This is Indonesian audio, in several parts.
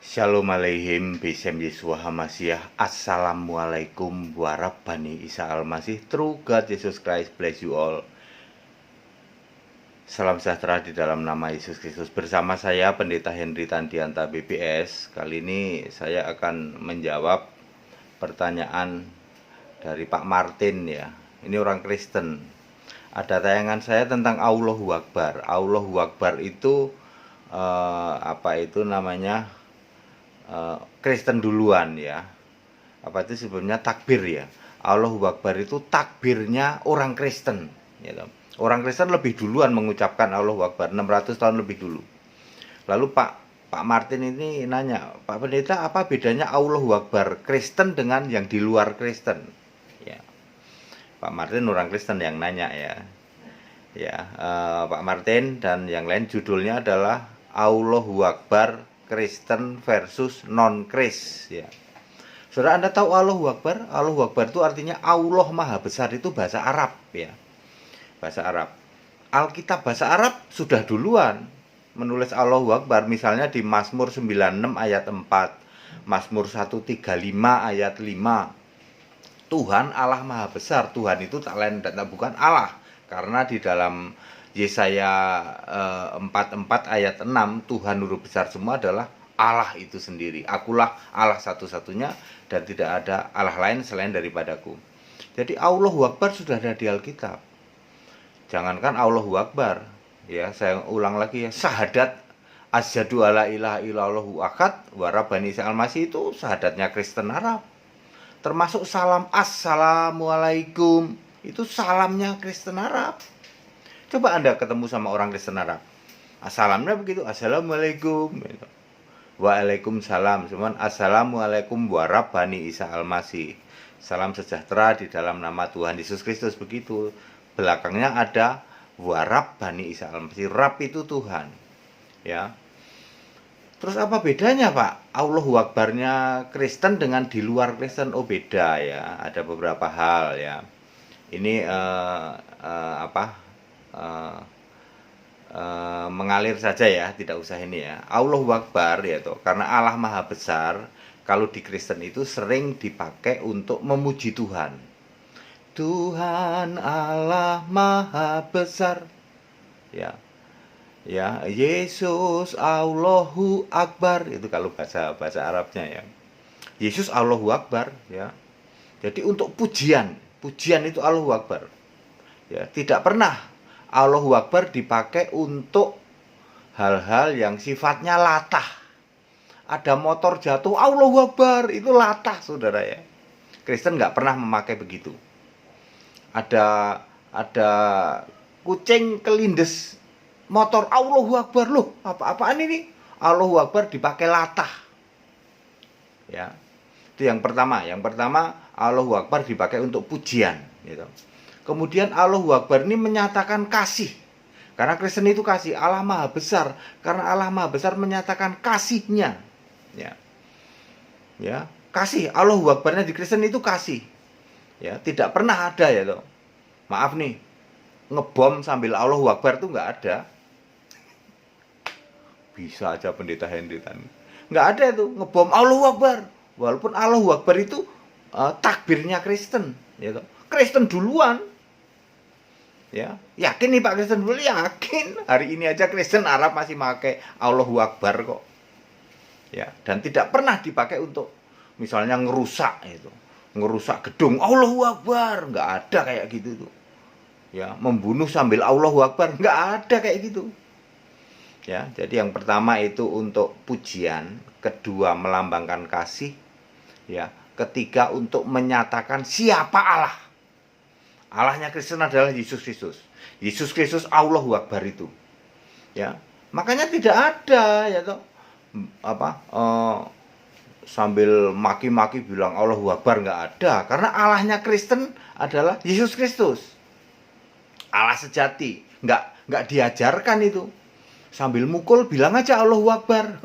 Shalom aleihim Besem Yeshua HaMashiach. Assalamualaikum warahmatullahi Isa Al-Masih. True God Jesus Christ bless you all. Salam sejahtera di dalam nama Yesus Kristus. Bersama saya Pendeta Henry Tandianta BPS. Kali ini saya akan menjawab pertanyaan dari Pak Martin ya. Ini orang Kristen. Ada tayangan saya tentang Allahu Akbar. Allahu Akbar itu Kristen duluan ya. Apa itu sebenarnya takbir ya. Allahu Akbar itu takbirnya orang Kristen gitu. Orang Kristen lebih duluan mengucapkan Allahu Akbar 600 tahun lebih dulu. Lalu Pak Martin ini nanya, "Pak Pendeta, apa bedanya Allahu Akbar Kristen dengan yang di luar Kristen?" Ya. Pak Martin orang Kristen yang nanya ya. Ya, Pak Martin dan yang lain judulnya adalah Allahu Akbar Kristen versus non-Kris ya. Saudara, Anda tahu Allahu Akbar? Allahu Akbar itu artinya Allah Maha Besar, itu bahasa Arab ya. Bahasa Arab. Alkitab bahasa Arab sudah duluan menulis Allahu Akbar, misalnya di Mazmur 96 ayat 4, Mazmur 135 ayat 5. Tuhan Allah Maha Besar, Tuhan itu tak lain dan tak bukan Allah. Karena di dalam Yesaya 44 ayat 6, Tuhan huruf besar semua adalah Allah itu sendiri. Akulah Allah satu-satunya dan tidak ada Allah lain selain daripadaku. Jadi Allahu Akbar sudah ada di Alkitab. Jangankan Allahu Akbar, ya saya ulang lagi ya, syahadat asyhadu alla ilaha illallahu akad wa rabbani Isa Al-Masih itu syahadatnya Kristen Arab. Termasuk salam assalamualaikum, itu salamnya Kristen Arab. Coba Anda ketemu sama orang Kristen Arab, salamnya begitu, assalamualaikum gitu. Waalaikumsalam, cuman assalamualaikum warahmatullahi Isa Al-Masih, salam sejahtera di dalam nama Tuhan Yesus Kristus, begitu. Belakangnya ada warahmatullahi Isa Al-Masih, Rab itu Tuhan ya. Terus apa bedanya Pak Allahu Akbarnya Kristen dengan di luar Kristen? Oh beda ya, ada beberapa hal ya. Ini mengalir saja ya, tidak usah ini ya. Allahu Akbar ya toh, karena Allah Maha Besar, kalau di Kristen itu sering dipakai untuk memuji Tuhan. Tuhan Allah Maha Besar. Ya. Ya, Yesus Allahu Akbar, itu kalau bahasa Arabnya ya. Yesus Allahu Akbar ya. Jadi untuk pujian itu Allahu Akbar. Ya, tidak pernah Allahu Akbar dipakai untuk hal-hal yang sifatnya latah. Ada motor jatuh, Allahu Akbar, itu latah saudara ya. Kristen nggak pernah memakai begitu. Ada kucing kelindes motor, Allahu Akbar, loh apa-apaan ini? Allahu Akbar dipakai latah. Ya. Itu yang pertama. Yang pertama, Allahu Akbar dipakai untuk pujian gitu. Kemudian Allahu Akbar ini menyatakan kasih. Karena Kristen itu kasih, Allah Maha Besar. Karena Allah Maha Besar menyatakan kasihnya. Ya. Ya, kasih. Allahu Akbarnya di Kristen itu kasih. Ya, tidak pernah ada ya toh. Maaf nih, ngebom sambil Allahu Akbar itu nggak ada. Bisa aja Pendeta Henry tadi. Nggak ada itu, ngebom Allahu Akbar. Walaupun Allahu Akbar itu takbirnya Kristen, ya toh. Kristen duluan. Ya, yakin nih Pak Kristen dulu, yakin. Hari ini aja Kristen Arab masih pakai Allahu Akbar kok. Ya, dan tidak pernah dipakai untuk misalnya ngerusak itu. Ngerusak gedung Allahu Akbar, nggak ada kayak gitu tuh. Ya, membunuh sambil Allahu Akbar, nggak ada kayak gitu. Ya, jadi yang pertama itu untuk pujian, kedua melambangkan kasih, ya, ketiga untuk menyatakan siapa Allah. Allahnya Kristen adalah Yesus Kristus. Yesus Kristus Allahu Akbar itu. Ya. Makanya tidak ada ya toh sambil maki-maki bilang Allahu Akbar, nggak ada. Karena Allahnya Kristen adalah Yesus Kristus. Allah sejati. Nggak diajarkan itu. Sambil mukul bilang aja Allahu Akbar.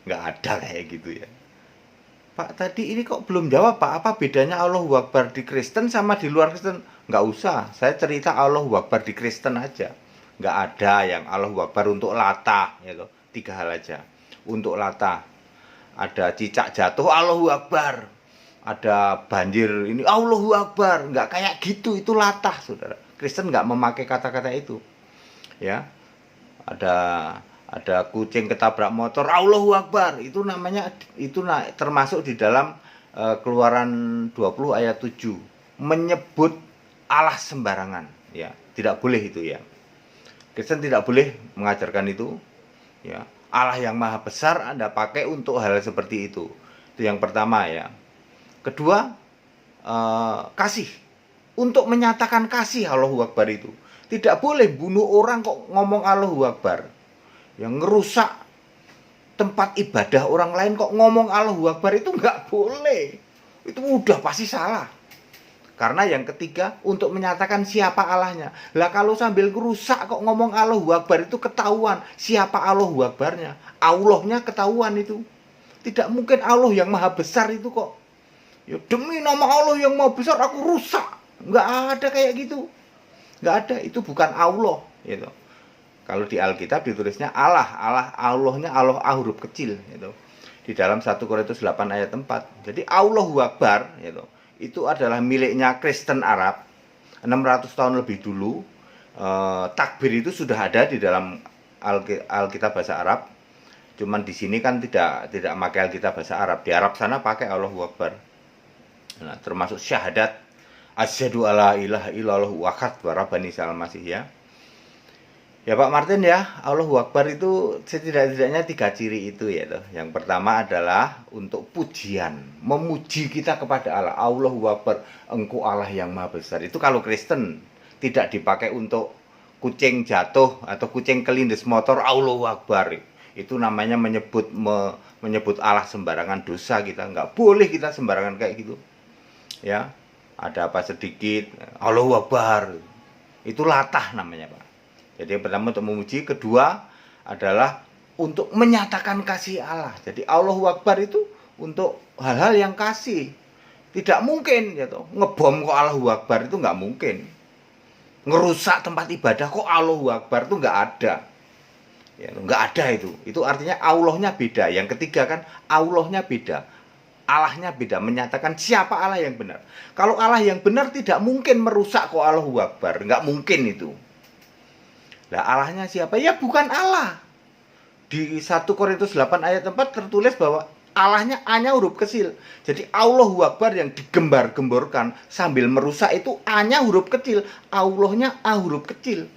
Nggak ada kayak gitu ya. Pak, tadi ini kok belum jawab Pak, apa bedanya Allahu Akbar di Kristen sama di luar Kristen? Nggak usah, saya cerita Allahu Akbar di Kristen aja. Nggak ada yang Allahu Akbar untuk latah, gitu. 3 hal aja. untuk latah. Ada cicak jatuh, Allahu Akbar. Ada banjir ini, Allahu Akbar. Nggak kayak gitu, itu latah, saudara. Kristen nggak memakai kata-kata itu. Ya, ada kucing ketabrak motor, Allahu Akbar. Itu namanya, itu termasuk di dalam Keluaran 20 ayat 7. Menyebut Allah sembarangan. Ya, tidak boleh itu ya. Kristen tidak boleh mengajarkan itu. Ya, Allah yang maha besar Anda pakai untuk hal seperti itu. Itu yang pertama ya. Kedua, kasih. Untuk menyatakan kasih Allahu Akbar itu. Tidak boleh bunuh orang kok ngomong Allahu Akbar. Yang ngerusak tempat ibadah orang lain kok ngomong Allahu Akbar, itu nggak boleh. Itu udah pasti salah. Karena yang ketiga, untuk menyatakan siapa Allahnya. Lah kalau sambil ngerusak kok ngomong Allahu Akbar, itu ketahuan siapa Allahu Akbarnya. Allahnya ketahuan itu. Tidak mungkin Allah yang maha besar itu kok. Ya demi nama Allah yang maha besar aku rusak. Nggak ada kayak gitu. Nggak ada, itu bukan Allah gitu. Kalau di Alkitab ditulisnya Allahnya Allah A huruf kecil gitu. Di dalam 1 Korintus 8 ayat 4. Jadi Allahu Akbar gitu. Itu adalah miliknya Kristen Arab 600 tahun lebih dulu. Takbir itu sudah ada di dalam Alkitab bahasa Arab. Cuman di sini kan tidak pakai Alkitab bahasa Arab. Di Arab sana pakai Allahu Akbar. Nah, termasuk syahadat asyhadu alla ilaha illallah wa asyhadu anna Muhammadan rasulullah ya. Ya Pak Martin ya, Allahu Akbar itu setidak-tidaknya 3 ciri itu ya toh. Yang pertama adalah untuk pujian, memuji kita kepada Allah. Allahu Akbar, Engkau Allah yang maha besar. Itu kalau Kristen, tidak dipakai untuk kucing jatuh atau kucing kelindes motor, Allahu Akbar. Itu namanya menyebut Allah sembarangan, dosa kita. Nggak boleh kita sembarangan kayak gitu. Ya, ada apa sedikit, Allahu Akbar. Itu latah namanya Pak. Jadi yang pertama untuk memuji, kedua adalah untuk menyatakan kasih Allah. Jadi Allahu Akbar itu untuk hal-hal yang kasih. Tidak mungkin ya toh, ngebom kok Allahu Akbar, itu nggak mungkin. Ngerusak tempat ibadah kok Allahu Akbar, itu nggak ada. Ya, nggak ada itu. Itu artinya Allahnya beda. Yang ketiga kan Allahnya beda. Allahnya beda, menyatakan siapa Allah yang benar. Kalau Allah yang benar tidak mungkin merusak kok Allahu Akbar, nggak mungkin itu. Lah Allahnya siapa? Ya bukan Allah. Di 1 Korintus 8 ayat 4 tertulis bahwa Allahnya A-nya huruf kecil. Jadi Allahu Akbar yang digembar-gemborkan sambil merusak itu A-nya huruf kecil, Allahnya A huruf kecil.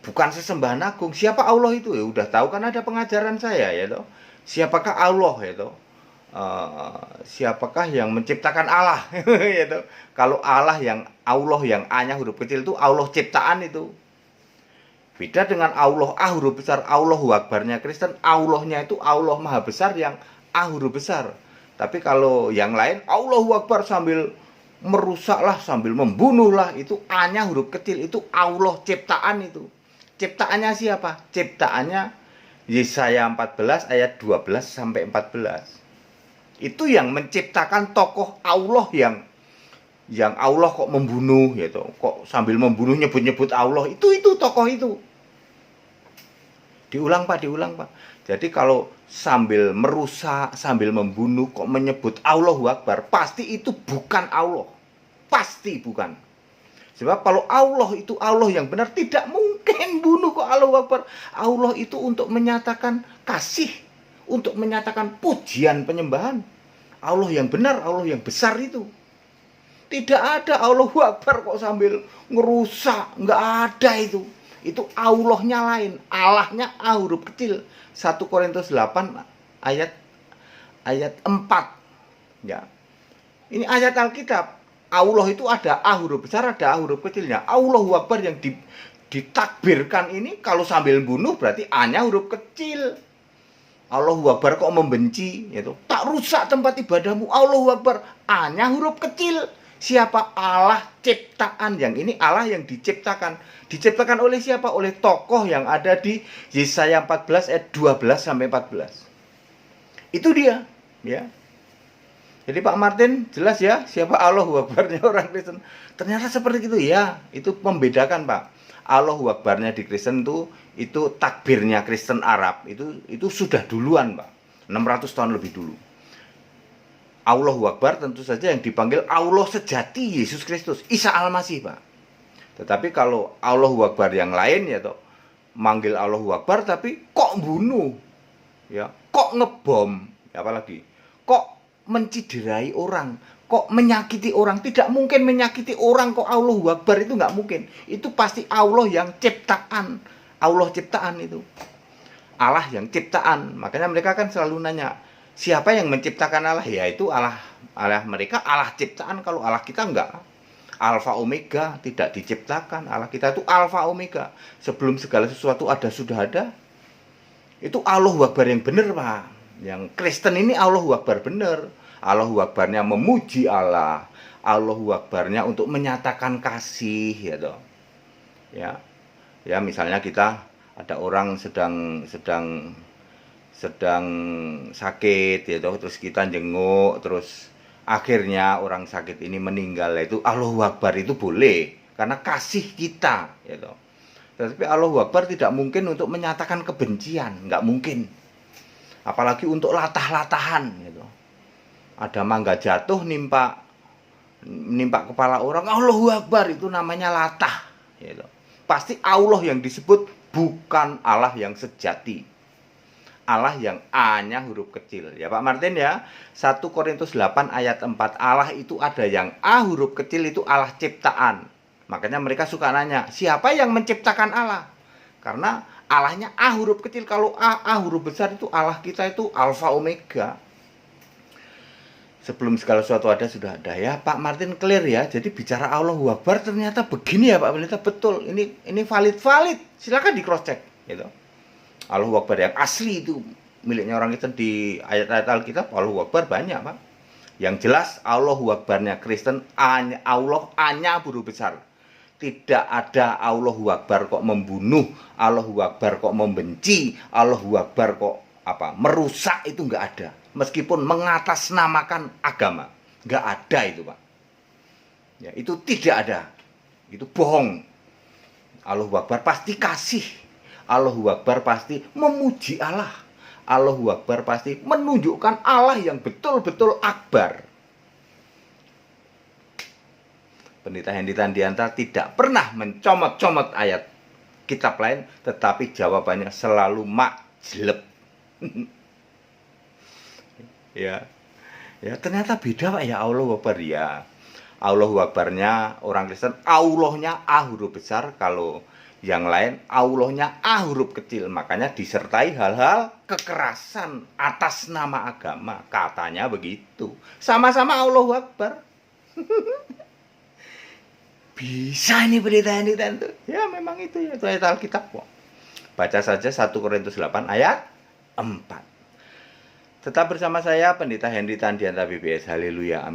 Bukan sesembahan agung. Siapa Allah itu? Ya udah tahu kan ada pengajaran saya ya toh. Siapakah Allah ya toh? Siapakah yang menciptakan Allah? ya toh. Kalau Allah yang A-nya huruf kecil itu Allah ciptaan itu. Beda dengan Allah A huruf besar, Allahu Akbarnya Kristen, Allahnya itu Allah maha besar yang A huruf besar. Tapi kalau yang lain, Allahu Akbar sambil merusaklah, sambil membunuhlah, itu A-nya huruf kecil, itu Allah ciptaan itu. Ciptaannya siapa? Ciptaannya Yesaya 14 ayat 12 sampai 14. Itu yang menciptakan tokoh Allah yang Allah kok membunuh gitu, kok sambil membunuh nyebut-nyebut Allah, itu tokoh itu. Diulang Pak. Jadi kalau sambil merusak, sambil membunuh kok menyebut Allahu Akbar, pasti itu bukan Allah. Pasti bukan. Sebab kalau Allah itu Allah yang benar, tidak mungkin bunuh kok Allahu Akbar. Allah itu untuk menyatakan kasih, untuk menyatakan pujian penyembahan. Allah yang benar, Allah yang besar itu. Tidak ada Allahu Akbar kok sambil ngerusak, nggak ada itu. Itu Allahnya lain, Allahnya A huruf kecil. 1 Korintus 8 ayat 4. Ya. Ini ayat Alkitab. Allah itu ada A huruf besar, ada A huruf kecilnya. Allahu Akbar yang ditakbirkan ini kalau sambil bunuh berarti A-nya huruf kecil. Allahu Akbar kok membenci, yaitu tak rusak tempat ibadahmu. Allahu Akbar, A-nya huruf kecil. Siapa? Allah ciptaan. Yang ini Allah yang diciptakan. Diciptakan oleh siapa? Oleh tokoh yang ada di Yesaya 14 ayat 12 sampai 14. Itu dia, ya. Jadi Pak Martin jelas ya siapa Allahu Akbarnya orang Kristen. Ternyata seperti itu ya. Itu membedakan Pak. Allahu Akbarnya di Kristen itu takbirnya Kristen Arab itu sudah duluan, Pak. 600 tahun lebih dulu. Allahu Akbar tentu saja yang dipanggil Allah sejati, Yesus Kristus, Isa Al-Masih, Pak. Tetapi kalau Allahu Akbar yang lain ya toh, manggil Allahu Akbar tapi kok bunuh, ya, kok ngebom, apalagi kok menciderai orang, kok menyakiti orang. Tidak mungkin menyakiti orang kok Allahu Akbar, itu nggak mungkin. Itu pasti Allah yang ciptaan, Allah ciptaan itu, Allah yang ciptaan. Makanya mereka kan selalu nanya, siapa yang menciptakan Allah? Ya itu Allah mereka, Allah ciptaan. Kalau Allah kita enggak, Alfa Omega, tidak diciptakan. Allah kita itu Alfa Omega. Sebelum segala sesuatu ada, sudah ada. Itu Allahu Akbar yang benar, Pak. Yang Kristen ini Allahu Akbar benar. Allahu Akbarnya memuji Allah. Allahu Akbarnya untuk menyatakan kasih, ya toh. Ya, misalnya kita ada orang sedang sakit, ya toh, terus kita jenguk, terus akhirnya orang sakit ini meninggal, itu Allahu Akbar, itu boleh karena kasih kita, ya toh. Tetapi Allahu Akbar tidak mungkin untuk menyatakan kebencian, nggak mungkin. Apalagi untuk latah-latahan, gitu. Ada mangga jatuh nimpa kepala orang, Allahu Akbar, itu namanya latah, gitu. Pasti Allah yang disebut, bukan Allah yang sejati. Allah yang A-nya huruf kecil. Ya Pak Martin ya, 1 Korintus 8 ayat 4, Allah itu ada yang A huruf kecil, itu Allah ciptaan. Makanya mereka suka nanya, siapa yang menciptakan Allah? Karena Allahnya A huruf kecil. Kalau A huruf besar, itu Allah kita itu Alfa Omega. Sebelum segala sesuatu ada, sudah ada. Ya Pak Martin clear ya. Jadi bicara Allahu Akbar ternyata begini ya Pak Pendeta, betul. Ini valid. Silakan di cross check, gitu. Allahu Akbar yang asli itu miliknya orang Kristen di ayat-ayat Alkitab, Allahu Akbar banyak, Pak. Yang jelas Allahu Akbarnya Kristen, Allah A-nya huruf besar. Tidak ada Allahu Akbar kok membunuh, Allahu Akbar kok membenci, Allahu Akbar kok merusak, itu nggak ada. Meskipun mengatasnamakan agama, nggak ada itu, Pak. Ya, itu tidak ada. Itu bohong. Allahu Akbar pasti kasih. Allahu Akbar pasti memuji Allah. Allahu Akbar pasti menunjukkan Allah yang betul-betul akbar. Pendeta Hendy Tandianta tidak pernah mencomot-comot ayat kitab lain, tetapi jawabannya selalu makjleb. Ya, ternyata beda, Pak, ya Allahu Akbar ya. Allahu Akbarnya orang Kristen, Allahnya A huruf besar. Kalau yang lain Allahnya A huruf kecil. Makanya disertai hal-hal kekerasan atas nama agama, katanya begitu. Sama-sama Allahu Akbar. Bisa ini pendeta ini tentu. Ya memang itu ya, itu ayat Alkitab kok. Baca saja 1 Korintus 8 ayat 4. Tetap bersama saya Pendeta Hendy Tandianta BBS. Haleluya. Amin.